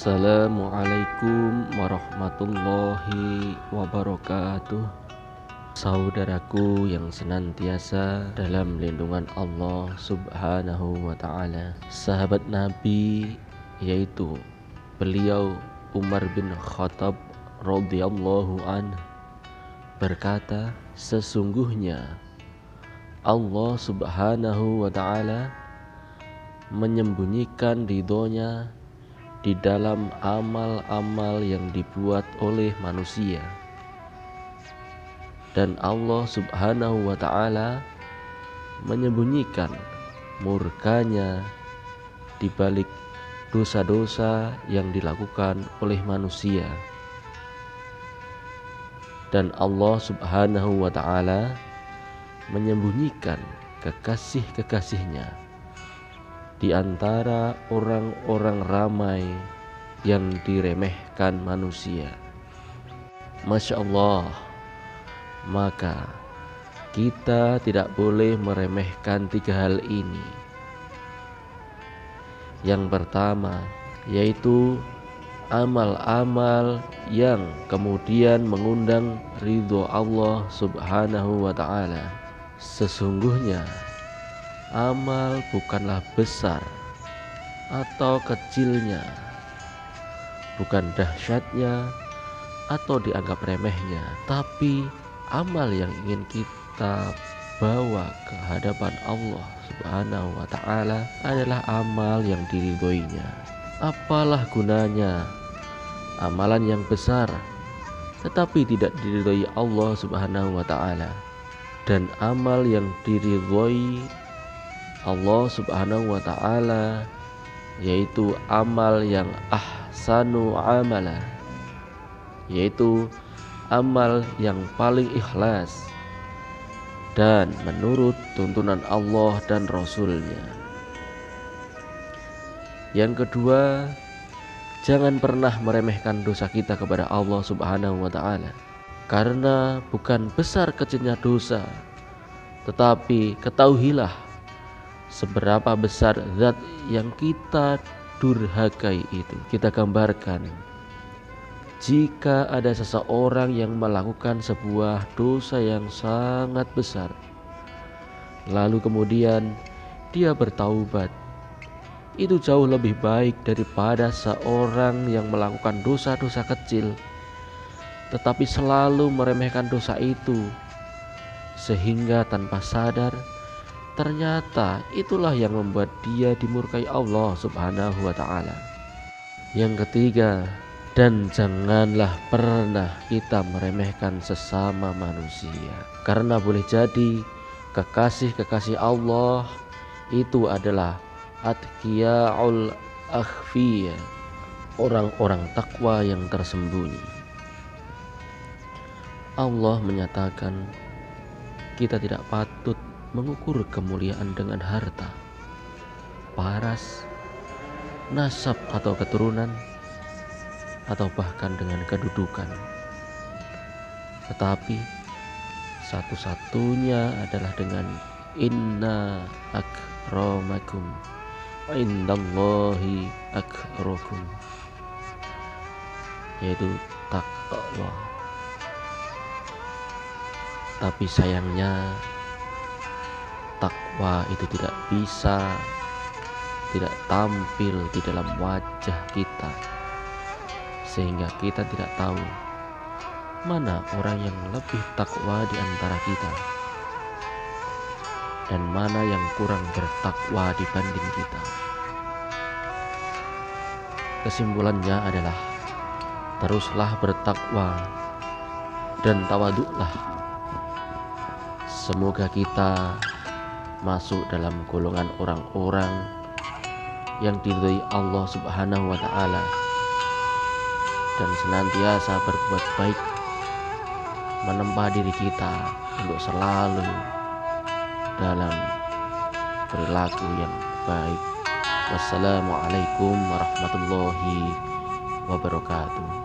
Assalamualaikum warahmatullahi wabarakatuh. Saudaraku yang senantiasa dalam lindungan Allah Subhanahu wa ta'ala, sahabat Nabi, yaitu beliau Umar bin Khattab radhiyallahu anhu berkata, sesungguhnya Allah Subhanahu wa ta'ala menyembunyikan ridhonya di dalam amal-amal yang dibuat oleh manusia, dan Allah Subhanahu wa ta'ala menyembunyikan murkanya di balik dosa-dosa yang dilakukan oleh manusia, dan Allah Subhanahu wa ta'ala menyembunyikan kekasih-kekasihnya di antara orang-orang ramai yang diremehkan manusia. Masya Allah, maka kita tidak boleh meremehkan tiga hal ini. Yang pertama yaitu amal-amal yang kemudian mengundang ridho Allah Subhanahu wa ta'ala. Sesungguhnya amal bukanlah besar atau kecilnya, bukan dahsyatnya atau dianggap remehnya, tapi amal yang ingin kita bawa ke hadapan Allah Subhanahu wa ta'ala adalah amal yang diridhoinya. Apalah gunanya amalan yang besar tetapi tidak diridhoi Allah Subhanahu wa ta'ala, dan amal yang diridhoi Allah Subhanahu wa ta'ala yaitu amal yang ahsanu amala, yaitu amal yang paling ikhlas dan menurut tuntunan Allah dan Rasulnya. Yang kedua, jangan pernah meremehkan dosa kita kepada Allah Subhanahu wa ta'ala, karena bukan besar kecilnya dosa, tetapi ketahuilah seberapa besar zat yang kita durhakai itu. Kita gambarkan, jika ada seseorang yang melakukan sebuah dosa yang sangat besar, lalu kemudian dia bertaubat, itu jauh lebih baik daripada seorang yang melakukan dosa-dosa kecil tetapi selalu meremehkan dosa itu, sehingga tanpa sadar ternyata itulah yang membuat dia dimurkai Allah Subhanahu wa ta'ala. Yang ketiga, dan janganlah pernah kita meremehkan sesama manusia, karena boleh jadi kekasih-kekasih Allah itu adalah atqiyaul akhfiya, orang-orang takwa yang tersembunyi. Allah menyatakan kita tidak patut mengukur kemuliaan dengan harta, paras, nasab atau keturunan, atau bahkan dengan kedudukan. Tetapi satu-satunya adalah dengan inna akramakum wa indallahi akrakum, yaitu takwa. Tapi sayangnya takwa itu tidak tampil di dalam wajah kita, sehingga kita tidak tahu mana orang yang lebih takwa di antara kita dan mana yang kurang bertakwa dibanding kita. Kesimpulannya adalah teruslah bertakwa dan tawaduklah. Semoga kita masuk dalam golongan orang-orang yang diridhoi Allah Subhanahu wa ta'ala dan senantiasa berbuat baik, menempa diri kita untuk selalu dalam perilaku yang baik. Wassalamualaikum warahmatullahi wabarakatuh.